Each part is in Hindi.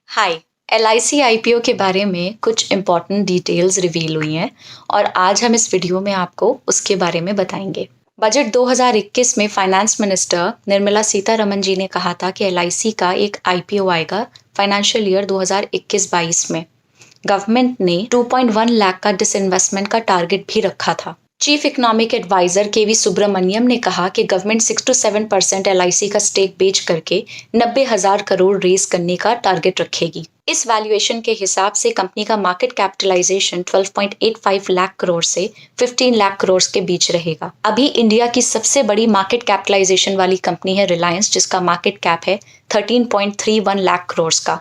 हाय। एलआईसी आईपीओ के बारे में कुछ इम्पोर्टेंट डिटेल्स रिवील हुई हैं और आज हम इस वीडियो में आपको उसके बारे में बताएंगे। बजट 2021 में फाइनेंस मिनिस्टर निर्मला सीतारमण जी ने कहा था कि एलआईसी का एक आईपीओ आएगा फाइनेंशियल ईयर 2021-22 में। गवर्नमेंट ने 2.1 लाख का डिसइन्वेस्टमेंट का टारगेट भी रखा था। Chief economic adviser KV Subramaniam ने कहा कि गवर्नमेंट 6 to 7% एलआईसी का स्टेक बेच करके 90,000 करोड़ रेज करने का टारगेट रखेगी। इस वैल्यूएशन के हिसाब से कंपनी का मार्केट कैपिटलाइजेशन 12.85 लाख करोड़ से 15 लाख करोड़ के बीच रहेगा। अभी इंडिया की सबसे बड़ी मार्केट कैपिटलाइजेशन वाली कंपनी है रिलायंस, जिसका मार्केट कैप है 13.31 लाख करोड़ का।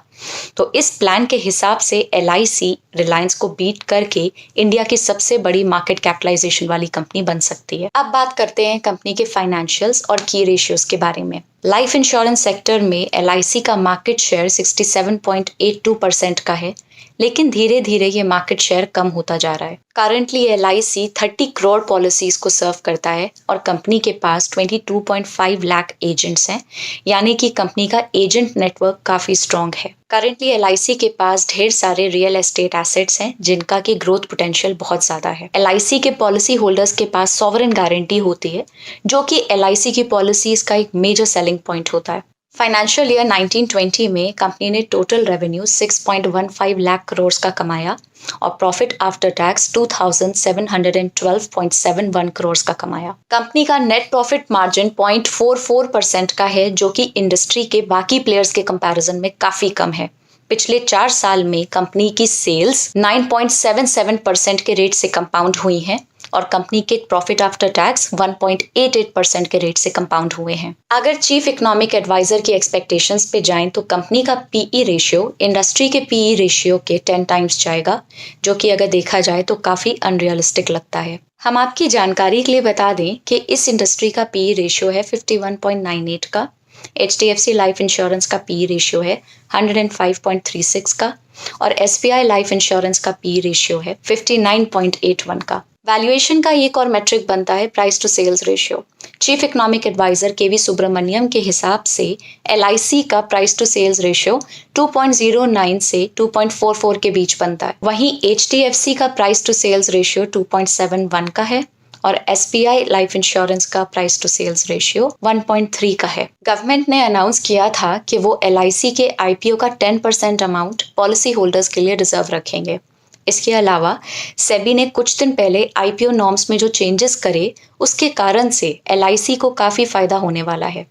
तो इस प्लान के हिसाब से एलआईसी रिलायंस को बीट करके इंडिया की सबसे बड़ी मार्केट कैपिटलाइजेशन वाली कंपनी बन सकती है। अब बात करते हैं कंपनी के फाइनेंशियल्स और की रेशियोज के बारे में। लाइफ इंश्योरेंस सेक्टर में एलआईसी का मार्केट शेयर 67.82% का है, लेकिन धीरे धीरे ये मार्केट शेयर कम होता जा रहा है। करंटली एलआईसी 30 करोड़ पॉलिसीज को सर्व करता है और कंपनी के पास 22.5 लाख एजेंट्स हैं, यानी कि कंपनी का एजेंट नेटवर्क काफी स्ट्रॉन्ग है। करंटली एलआईसी के पास ढेर सारे रियल एस्टेट एसेट्स हैं जिनका की ग्रोथ पोटेंशियल बहुत ज्यादा है। एलआईसी के पॉलिसी होल्डर्स के पास सॉवरेन गारंटी होती है, जो कि एलआईसी की पॉलिसीज का एक मेजर सेलिंग पॉइंट होता है। फाइनेंशियल ईयर 1920 में कंपनी ने टोटल रेवेन्यू 6.15 लाख करोड़ का कमाया और प्रॉफिट आफ्टर टैक्स 2712.71 करोड़ का कमाया। कंपनी का नेट प्रॉफिट मार्जिन 0.44% का है, जो कि इंडस्ट्री के बाकी प्लेयर्स के कंपैरिजन में काफी कम है। पिछले 4 साल में कंपनी की सेल्स 9.77% के रेट से कंपाउंड हुई हैं और कंपनी के प्रॉफिट आफ्टर टैक्स 1.88% के रेट से कंपाउंड हुए हैं। अगर चीफ इकोनॉमिक एडवाइजर की एक्सपेक्टेशंस पे जाएं तो कंपनी का पीई रेशियो इंडस्ट्री के पीई रेशियो के 10 टाइम्स जाएगा, जो कि अगर देखा जाए तो काफी अनरियलिस्टिक लगता है। हम आपकी जानकारी के लिए बता दें कि इस इंडस्ट्री का पीई रेशियो है 51.98 का, एचडीएफसी लाइफ इंश्योरेंस का पी रेशियो है 105.36 का और एसबीआई लाइफ इंश्योरेंस का पी रेशियो है 59.81 का। वैल्यूएशन का एक और मेट्रिक बनता है price to sales ratio. Chief economic adviser KV Subramanian के हिसाब से एलआईसी का प्राइस टू सेल्स रेशियो 2.09 से 2.44 के बीच बनता है। वहीं एचडीएफसी का प्राइस टू सेल्स रेशियो 2.71 का है और एसबीआई लाइफ इंश्योरेंस का प्राइस टू सेल्स रेशियो 1.3 का है। गवर्नमेंट ने अनाउंस किया था कि वो एलआईसी के आईपीओ का 10% अमाउंट पॉलिसी होल्डर्स के लिए रिजर्व रखेंगे। इसके अलावा सेबी ने कुछ दिन पहले आईपीओ नॉर्म्स में जो चेंजेस करे, उसके कारण से एलआईसी को काफी फायदा होने वाला है।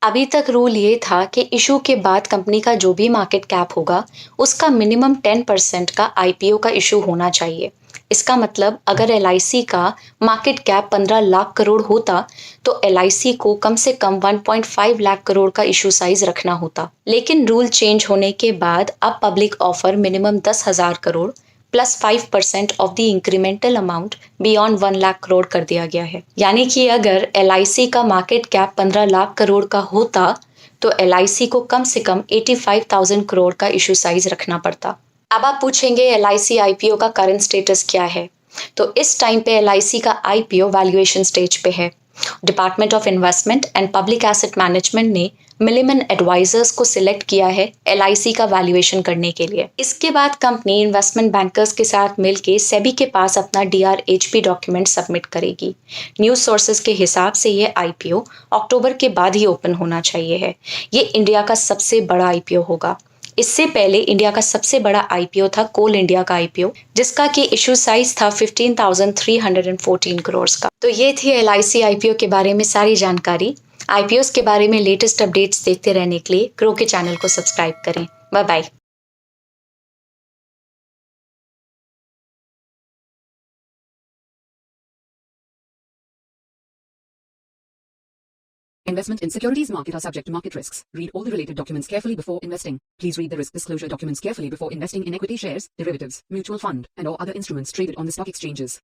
अभी तक रूल ये था कि इशू के बाद कंपनी का जो भी मार्केट कैप होगा उसका मिनिमम 10% का आईपीओ का इशू होना चाहिए। इसका मतलब अगर एलआईसी का मार्केट कैप 15 लाख करोड़ होता तो एलआईसी को कम से कम 1.5 लाख करोड़ का इशू साइज रखना होता। लेकिन रूल चेंज होने के बाद अब public offer minimum 10,000 crore plus 5% of the incremental amount beyond 1 lakh crore कर दिया गया है। यानी कि अगर एलआईसी का मार्केट कैप 15 लाख करोड़ का होता तो एलआईसी को कम से कम 85,000 करोड़ का इशू साइज रखना पड़ता। अब आप पूछेंगे एलआईसी आईपीओ का करंट स्टेटस क्या है, तो इस टाइम पे एलआईसी का आईपीओ वैल्यूएशन स्टेज पे है। Department of investment and public asset management ने मिलिमन एडवाइजर्स को सिलेक्ट किया है एलआईसी का वैल्यूएशन करने के लिए। इसके बाद कंपनी इन्वेस्टमेंट बैंकर्स के साथ मिलके सेबी के पास अपना डीआरएचपी डॉक्यूमेंट सबमिट करेगी। न्यूज सोर्सेज के हिसाब से ये आईपीओ अक्टूबर के बाद ही ओपन होना चाहिए है। ये इंडिया का सबसे बड़ा आईपीओ होगा। इससे पहले इंडिया का सबसे बड़ा आईपीओ था कोल इंडिया का आईपीओ, जिसका की इशू साइज था 15,314 करोड़ का। तो ये थी एलआईसी आईपीओ के बारे में सारी जानकारी। आईपीओस के बारे में लेटेस्ट अपडेट्स देखते रहने के लिए ग्रो के चैनल को सब्सक्राइब करें। Bye bye. Investment in securities market are subject to market risks. Read all the related documents carefully before investing. Please read the risk disclosure documents carefully before investing in equity shares, derivatives, mutual fund, and or other instruments traded on the stock exchanges.